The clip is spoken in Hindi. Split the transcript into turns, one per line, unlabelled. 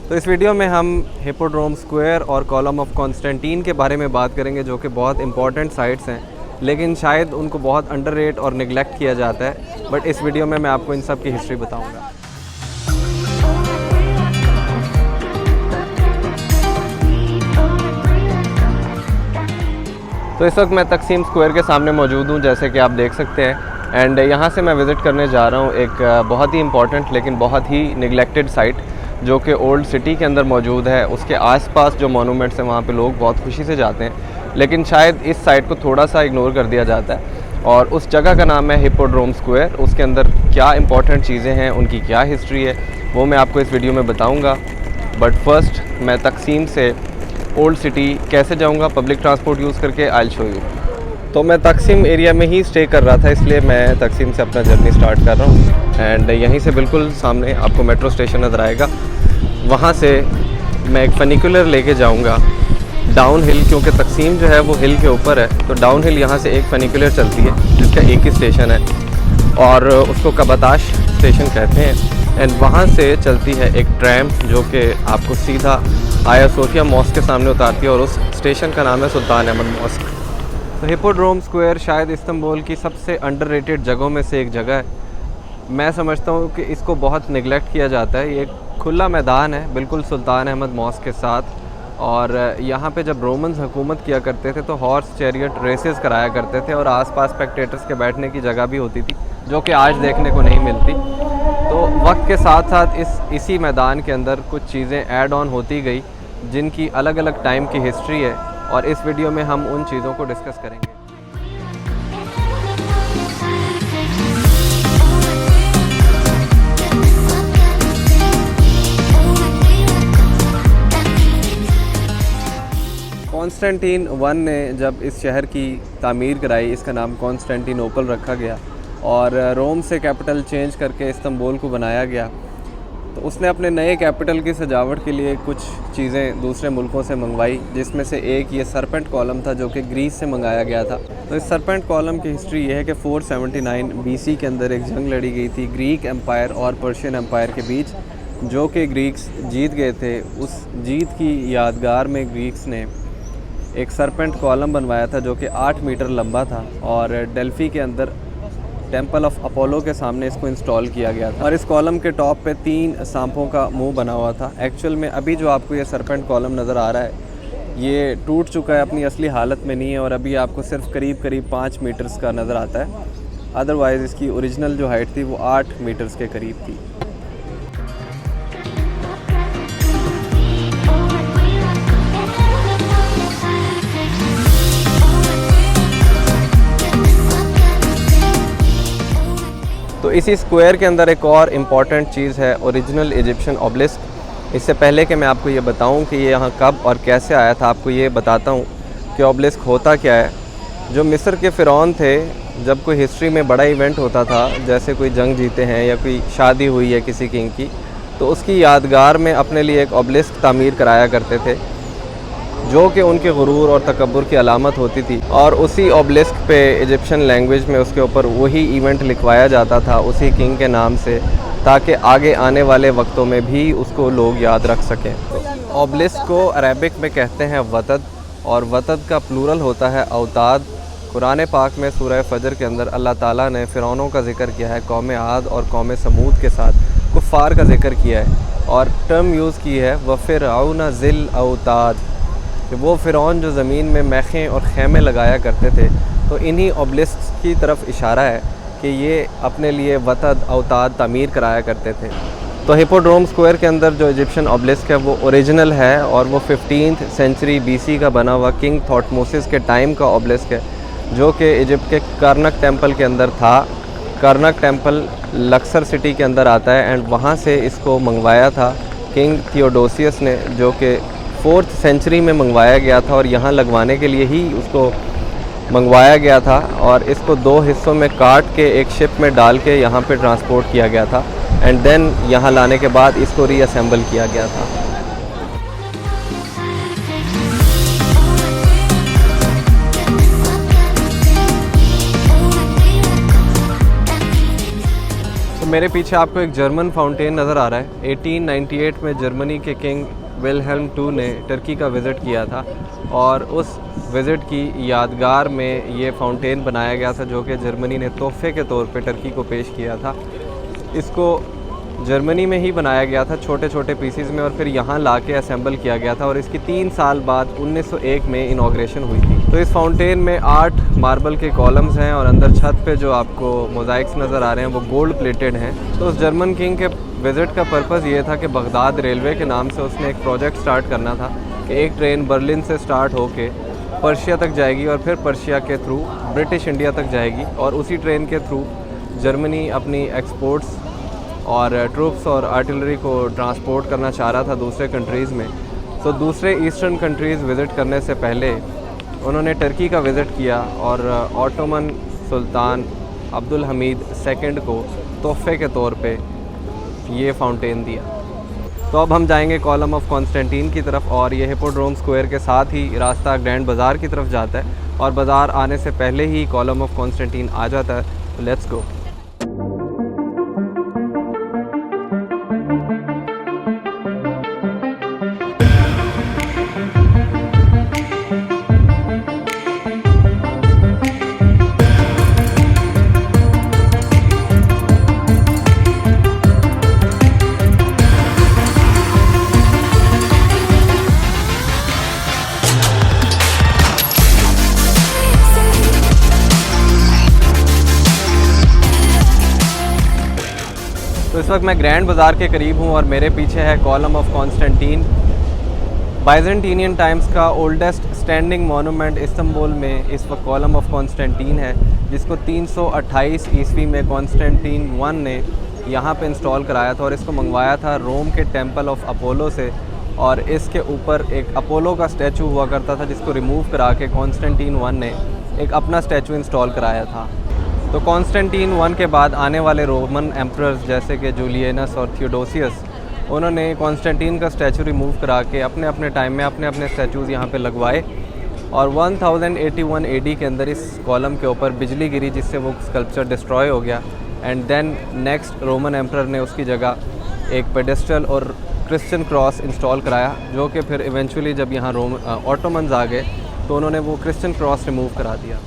तो इस वीडियो में हम हिप्पोड्रोम स्क्वायर और कॉलम ऑफ कॉन्स्टेंटीन के बारे में बात करेंगे, जो कि बहुत इंपॉर्टेंट साइट्स हैं, लेकिन शायद उनको बहुत अंडररेट और निगलेक्ट किया जाता है। बट इस वीडियो में मैं आपको इन सब की हिस्ट्री बताऊंगा। तो इस वक्त मैं तकसीम स्क्वायर के सामने मौजूद हूँ, जैसे कि आप देख सकते हैं। एंड यहाँ से मैं विज़िट करने जा रहा हूँ एक बहुत ही इम्पॉर्टेंट लेकिन बहुत ही निगलेक्टेड साइट, जो कि ओल्ड सिटी के अंदर मौजूद है। उसके आसपास जो मोनूमेंट्स हैं वहाँ पे लोग बहुत खुशी से जाते हैं, लेकिन शायद इस साइट को थोड़ा सा इग्नोर कर दिया जाता है। और उस जगह का नाम है हिप्पोड्रोम स्क्वायर। उसके अंदर क्या इंपॉर्टेंट चीज़ें हैं, उनकी क्या हिस्ट्री है, वो मैं आपको इस वीडियो में बताऊँगा। बट फर्स्ट मैं तकसीम से ओल्ड सिटी कैसे जाऊंगा पब्लिक ट्रांसपोर्ट यूज़ करके, आई विल शो यू। तो मैं तकसीम एरिया में ही स्टे कर रहा था, इसलिए मैं तकसीम से अपना जर्नी स्टार्ट कर रहा हूँ। एंड यहीं से बिल्कुल सामने आपको मेट्रो स्टेशन नज़र आएगा। वहाँ से मैं एक फनिकुलर लेके जाऊँगा डाउन हिल, क्योंकि तकसीम जो है वो हिल के ऊपर है। तो डाउन हिल यहाँ से एक फनिकुलर चलती है जिसका एक ही स्टेशन है और उसको कबताश स्टेशन कहते हैं। एंड वहाँ से चलती है एक ट्रैम जो कि आपको सीधा आया सोफिया मॉस्क के सामने उतारती है, और उस स्टेशन का नाम है सुल्तान अहमद मॉस्क। तो हिप्पोड्रोम स्क्वायर शायद इस्तांबुल की सबसे अंडररेटेड जगहों में से एक जगह है। मैं समझता हूँ कि इसको बहुत निगलेक्ट किया जाता है। ये एक खुला मैदान है बिल्कुल सुल्तान अहमद मॉस्क के साथ, और यहाँ पे जब रोमन्स हुकूमत किया करते थे तो हॉर्स चैरियट रेसेस कराया करते थे, और आसपास स्पेक्टेटर्स के बैठने की जगह भी होती थी, जो कि आज देखने को नहीं मिलती। तो वक्त के साथ साथ इसी मैदान के अंदर कुछ चीज़ें ऐड ऑन होती गई, जिनकी अलग अलग टाइम की हिस्ट्री है, और इस वीडियो में हम उन चीज़ों को डिस्कस करेंगे। कॉन्स्टेंटीन वन ने जब इस शहर की तामीर कराई, इसका नाम कॉन्स्टेंटिनोपल रखा गया, और रोम से कैपिटल चेंज करके इस्तांबुल को बनाया गया। तो उसने अपने नए कैपिटल की सजावट के लिए कुछ चीज़ें दूसरे मुल्कों से मंगवाई, जिसमें से एक ये सरपेंट कॉलम था, जो कि ग्रीस से मंगाया गया था। तो इस सरपेंट कॉलम की हिस्ट्री ये है कि 479 BC के अंदर एक जंग लड़ी गई थी ग्रीक एम्पायर और पर्शियन एम्पायर के बीच, जो कि ग्रीक्स जीत गए थे। उस जीत की यादगार में ग्रीक्स ने एक सरपेंट कॉलम बनवाया था, जो कि 8 मीटर लंबा था, और डेल्फी के अंदर टेंपल ऑफ अपोलो के सामने इसको इंस्टॉल किया गया था। और इस कॉलम के टॉप पे 3 सांपों का मुंह बना हुआ था। एक्चुअल में अभी जो आपको ये सरपेंट कॉलम नज़र आ रहा है, ये टूट चुका है, अपनी असली हालत में नहीं है, और अभी आपको सिर्फ करीब 5 मीटर्स का नज़र आता है। अदरवाइज़ इसकी ओरिजिनल जो हाइट थी वो 8 मीटर्स के करीब थी। तो इसी स्क्वायर के अंदर एक और इम्पॉर्टेंट चीज़ है, ओरिजिनल इजिप्शियन ऑब्लिस्क। इससे पहले कि मैं आपको ये बताऊं कि ये यहाँ कब और कैसे आया था, आपको ये बताता हूँ कि ऑब्लिस्क होता क्या है। जो मिस्र के फ़िरौन थे, जब कोई हिस्ट्री में बड़ा इवेंट होता था, जैसे कोई जंग जीते हैं या कोई शादी हुई है किसी किंग की, तो उसकी यादगार में अपने लिए एक ऑब्लिस्क तामीर कराया करते थे, जो कि उनके गुरूर और तकब्बुर की अलामत होती थी। और उसी ऑब्लिस्क पे इजिप्शियन लैंग्वेज में उसके ऊपर वही इवेंट लिखवाया जाता था उसी किंग के नाम से, ताकि आगे आने वाले वक्तों में भी उसको लोग याद रख सकें। ऑब्लिस्क को अरबिक में कहते हैं वतद, और वतद का प्लूरल होता है अवताद। कुरान पाक में सूरह फजर के अंदर अल्लाह ताला ने फ़िरौनों का जिक्र किया है, कौम आद और कौम समूद के साथ कुफ़ार का जिक्र किया है, और टर्म यूज़ की है वफ़िरऔन ज़िल अवताद, कि वो फ़िरौन जो ज़मीन में मैखें और ख़ैमे लगाया करते थे। तो इन्हीं ऑब्लिस्क की तरफ इशारा है कि ये अपने लिए वतद अवताद तामीर कराया करते थे। तो हिप्पोड्रोम स्क्वायर के अंदर जो इजिप्शियन ऑब्लिस्क है वो ओरिजिनल है, और वो 15th सेंचुरी BC का बना हुआ किंग थॉटमोसिस के टाइम का ऑब्लिस्क है, जो कि इजिप्ट के कर्नक टेम्पल के अंदर था। कर्नक टेम्पल लक्सर सिटी के अंदर आता है, एंड वहाँ से इसको मंगवाया था किंग थियोडोसियस ने, जो कि 4th सेंचुरी में मंगवाया गया था, और यहाँ लगवाने के लिए ही उसको मंगवाया गया था। और इसको 2 हिस्सों में काट के एक शिप में डाल के यहाँ पे ट्रांसपोर्ट किया गया था, एंड देन यहाँ लाने के बाद इसको रीअसेंबल किया गया था। तो मेरे पीछे आपको एक जर्मन फाउंटेन नज़र आ रहा है। 1898 में जर्मनी के किंग विल्हेल्म II ने टर्की का विज़िट किया था और उस विज़िट की यादगार में ये फाउंटेन बनाया गया था, जो कि जर्मनी ने तोहफ़े के तौर पे टर्की को पेश किया था। इसको जर्मनी में ही बनाया गया था छोटे छोटे पीसीज में, और फिर यहाँ ला के असेंबल किया गया था, और इसकी 3 साल बाद 1901 में इनाग्रेशन हुई थी। तो इस फाउंटेन में 8 मार्बल के कॉलम्स हैं और अंदर छत पे जो आपको मोज़ाइक्स नज़र आ रहे हैं वो गोल्ड प्लेटेड हैं। तो उस जर्मन किंग के विज़िट का पर्पज़ ये था कि बगदाद रेलवे के नाम से उसने एक प्रोजेक्ट स्टार्ट करना था कि एक ट्रेन बर्लिन से स्टार्ट होके पर्शिया तक जाएगी और फिर पर्शिया के थ्रू ब्रिटिश इंडिया तक जाएगी, और उसी ट्रेन के थ्रू जर्मनी अपनी एक्सपोर्ट्स और ट्रूप्स और आर्टिलरी को ट्रांसपोर्ट करना चाह रहा था दूसरे कंट्रीज़ में। तो दूसरे ईस्टर्न कंट्रीज़ विज़िट करने से पहले उन्होंने टर्की का विज़िट किया और ऑटोमन सुल्तान अब्दुल हमीद II को तोहफ़े के तौर पे ये फाउंटेन दिया। तो अब हम जाएंगे कॉलम ऑफ कॉन्स्टेंटीन की तरफ, और ये हिपोड्रोम स्क्वायर के साथ ही रास्ता ग्रैंड बाज़ार की तरफ जाता है, और बाज़ार आने से पहले ही कॉलम ऑफ कॉन्स्टेंटीन आ जाता है। तो लेट्स गो। तो इस वक्त मैं ग्रैंड बाज़ार के करीब हूँ और मेरे पीछे है कॉलम ऑफ कॉन्स्टेंटीन। बाइजेंटीनियन टाइम्स का ओल्डेस्ट स्टैंडिंग मोनूमेंट इस्तांबुल में इस वक्त कॉलम ऑफ कॉन्स्टेंटीन है, जिसको 328 ईस्वी में कॉन्स्टेंटीन I ने यहाँ पे इंस्टॉल कराया था, और इसको मंगवाया था रोम के टेंपल ऑफ अपोलो से। और इसके ऊपर एक अपोलो का स्टैचू हुआ करता था, जिसको रिमूव करा के कॉन्स्टेंटीन I ने एक अपना स्टैचू इंस्टॉल कराया था। तो कॉन्स्टेंटीन I के बाद आने वाले रोमन एम्परर्स जैसे कि जूलियनस और थियोडोसियस, उन्होंने कॉन्स्टेंटीन का स्टैचू रिमूव करा के अपने अपने टाइम में अपने अपने स्टैचूज़ यहाँ पे लगवाए, और 1081 AD के अंदर इस कॉलम के ऊपर बिजली गिरी, जिससे वो स्कल्पचर डिस्ट्रॉय हो गया। And then next Roman emperor ने उसकी जगह एक पेडेस्टल और क्रिश्चियन क्रॉस इंस्टॉल कराया, जो कि फिर इवेंचुअली जब यहाँ ऑटोमन्स आ गए तो उन्होंने वो क्रिश्चियन क्रॉस रिमूव करा दिया।